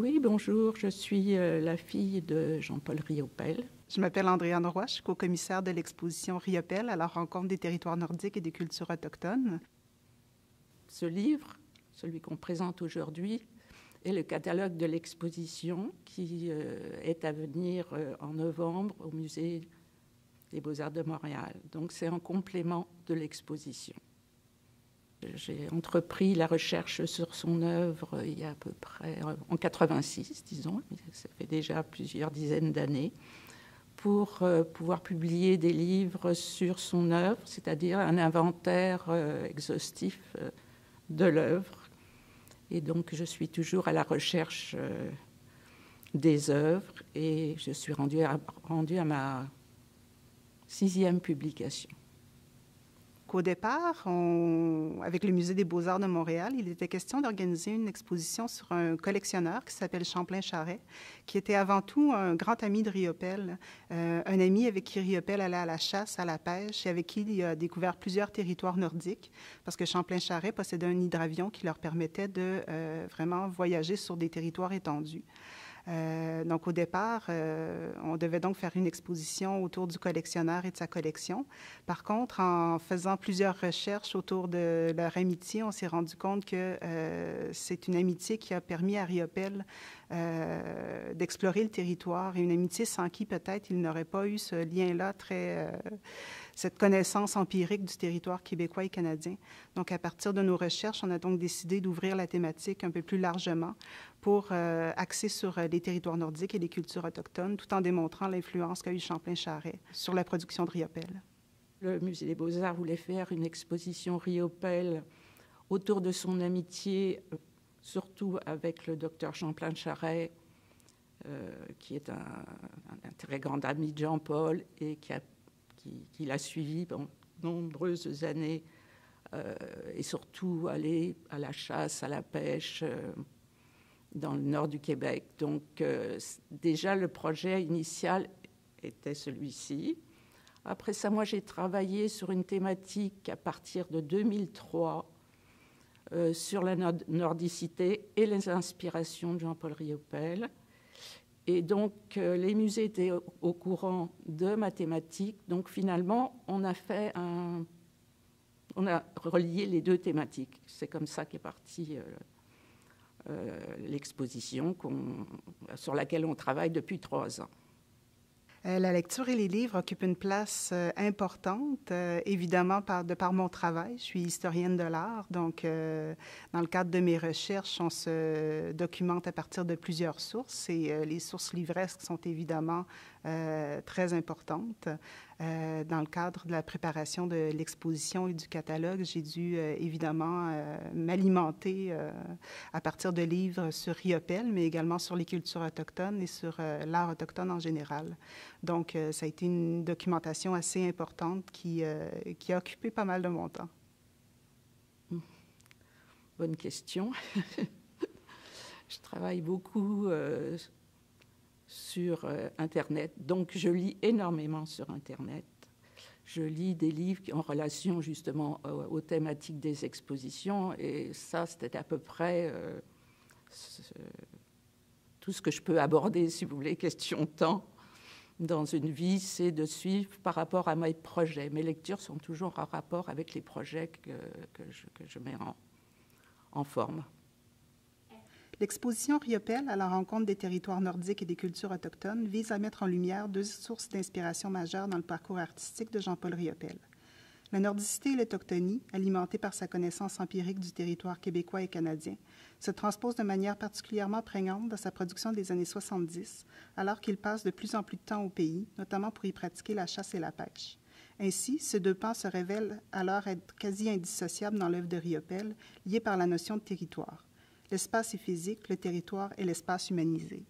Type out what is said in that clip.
Oui, bonjour, je suis la fille de Jean-Paul Riopel. Je m'appelle Andréane Roy, je suis co-commissaire de l'exposition Riopel à la rencontre des territoires nordiques et des cultures autochtones. Ce livre, celui qu'on présente aujourd'hui, est le catalogue de l'exposition qui est à venir en novembre au Musée des Beaux-Arts de Montréal. Donc c'est en complément de l'exposition. J'ai entrepris la recherche sur son œuvre il y a à peu près, en 86, disons, ça fait déjà plusieurs dizaines d'années, pour pouvoir publier des livres sur son œuvre, c'est-à-dire un inventaire exhaustif de l'œuvre. Et donc, je suis toujours à la recherche des œuvres et je suis rendue à ma 6e publication. Au départ, avec le Musée des Beaux-Arts de Montréal, il était question d'organiser une exposition sur un collectionneur qui s'appelle Champlain Charret, qui était avant tout un grand ami de Riopel, un ami avec qui Riopel allait à la chasse, à la pêche, et avec qui il a découvert plusieurs territoires nordiques, parce que Champlain Charret possédait un hydravion qui leur permettait de vraiment voyager sur des territoires étendus. Donc, au départ, on devait donc faire une exposition autour du collectionneur et de sa collection. Par contre, en faisant plusieurs recherches autour de leur amitié, on s'est rendu compte que c'est une amitié qui a permis à Riopel d'explorer le territoire et une amitié sans qui, peut-être, il n'aurait pas eu ce lien-là cette connaissance empirique du territoire québécois et canadien. Donc, à partir de nos recherches, on a donc décidé d'ouvrir la thématique un peu plus largement pour axer sur les territoires nordiques et les cultures autochtones, tout en démontrant l'influence qu'a eu Champlain Charret sur la production de Riopel. Le Musée des Beaux-Arts voulait faire une exposition Riopel autour de son amitié, surtout avec le docteur Champlain Charret, qui est un très grand ami de Jean-Paul et qui l'a suivi pendant de nombreuses années et surtout aller à la chasse, à la pêche dans le nord du Québec. Donc déjà, le projet initial était celui-ci. Après ça, moi, j'ai travaillé sur une thématique à partir de 2003 sur la nordicité et les inspirations de Jean-Paul Riopel. Et donc, les musées étaient au courant de ma thématique. Donc, finalement, on a relié les deux thématiques. C'est comme ça qu'est partie l'exposition sur laquelle on travaille depuis 3 ans. La lecture et les livres occupent une place importante, évidemment de par mon travail. Je suis historienne de l'art, donc dans le cadre de mes recherches, on se documente à partir de plusieurs sources et les sources livresques sont évidemment très importantes. Dans le cadre de la préparation de l'exposition et du catalogue, j'ai dû évidemment m'alimenter à partir de livres sur Riopel, mais également sur les cultures autochtones et sur l'art autochtone en général. Donc, ça a été une documentation assez importante qui a occupé pas mal de mon temps. Bonne question. Je travaille beaucoup sur Internet, donc je lis énormément sur Internet. Je lis des livres en relation justement aux thématiques des expositions et ça, c'était à peu près tout ce que je peux aborder, si vous voulez, question temps. Dans une vie, c'est de suivre par rapport à mes projets. Mes lectures sont toujours en rapport avec les projets que je mets en forme. L'exposition Riopel à la rencontre des territoires nordiques et des cultures autochtones vise à mettre en lumière 2 sources d'inspiration majeures dans le parcours artistique de Jean-Paul Riopel. La nordicité et l'autochtonie, alimentée par sa connaissance empirique du territoire québécois et canadien, se transpose de manière particulièrement prégnante dans sa production des années 70, alors qu'il passe de plus en plus de temps au pays, notamment pour y pratiquer la chasse et la pêche. Ainsi, ces 2 pans se révèlent alors être quasi indissociables dans l'œuvre de Riopel, liés par la notion de territoire. L'espace est physique, le territoire est l'espace humanisé.